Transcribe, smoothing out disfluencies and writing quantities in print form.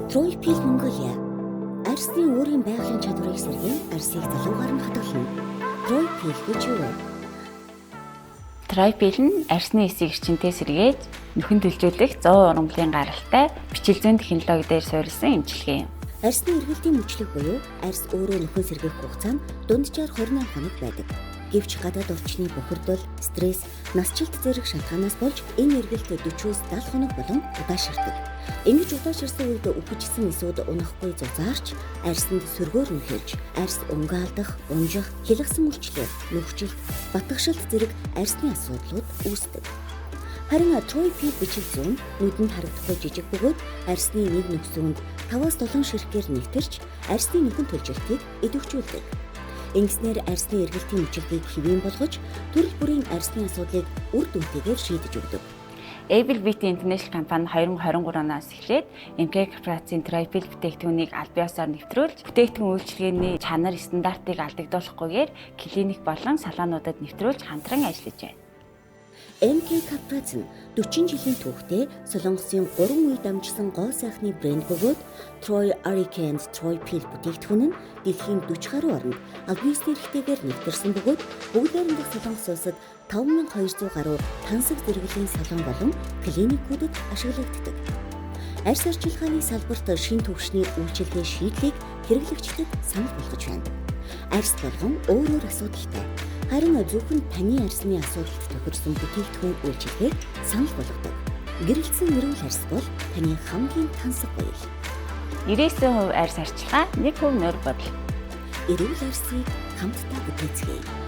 Troypil Mongolia. Арсны өөрийн байгалийн чадварыг сэргээн арсыг залуугаар нь хадгална. Troypil гэж юу вэ? Troypil нь арсны эсийг эрчимтэй сэргээж нөхөн төлжүүлэх 100 ургамлын гаралтай бичил зүйн технологи дээр суурилсан эмчилгээ юм. Арсны эргэлтийн мөчлөг буюу арс өөрөө нөхөн сэргээх хугацаа нь дунджаар 28 хоног байдаг. Гэвч гадаад орчны бохирдол, стресс, насжилт зэрэг шалтгаанаас болж энэ эргэлт 40-өөс 70 хоног болон удаашрдаг. Ингэж удаашрсан үед үхчихсэн эсүүд унахгүй зузаарч, арсанд сөргөөр нөхөж, арс унгаалдах, унжих, хилгсэн мөрчлөө, нүхжилт, батгашилт зэрэг арсны асуудлууд үүсдэг. Харин Troypil бичиг зүүн нүдэнд харагдахгүй жижиг бөгөөд арсны нэг нөхцөнд 5-7 ширхгээр нэвтэрч арсны нөхөн төлжилтийг идэвхжүүлдэг. Ингэснээр арсны эргэлтийн мөчлөгийг хэвэн болгож төрөл бүрийн арсны асуудлыг үр дүнтэйгээр шийдэж өгдөг. Able Beauty International компани 2023 оноос эхлээд MK корпорацийн Troypil бүтээгдэхүүнийг аль биесээр нэвтрүүлж, бүтээгдэхүүн үйлчилгээний чанар стандартыг алдагдуулахгүйгээр клиник болон салоонуудад нэвтрүүлж хамтран ажиллаж байна. MK корпорац нь 40 жилийн түүхтэй Солонгосын 3 үе дамжсан гоо сайхны брэнд бөгөөд Troy Arcane Troypil бүтээгдэхүүн нь дэлхийн 40 гаруй орнд аль биесний эрхтэйгээр нэвтэрсэн бөгөөд бүгд найрамдах Солонгос улсад 5200 гаруй тансаг зэрэглэлийн салон болон клиникүүдэд ашиглагддаг. Арс арчилгааны салбарт шин төвшний үйлчилгээ шийдлийг хэрэглэгчдэд санал болгож байна. Арс болгон өөр асуудалтай. Харин зөвхөн таны арсны асуудалд тохирсон бүтээгдэхүүн үйлчилгээг санал болгодог. Гэрэлтсэн эрүүл арс бол таны хамгийн тансаг баял. 99% арс арчилгаа, 1% нойр бодол. Эрүүл арсыг хамтдаа бүтээцгээе.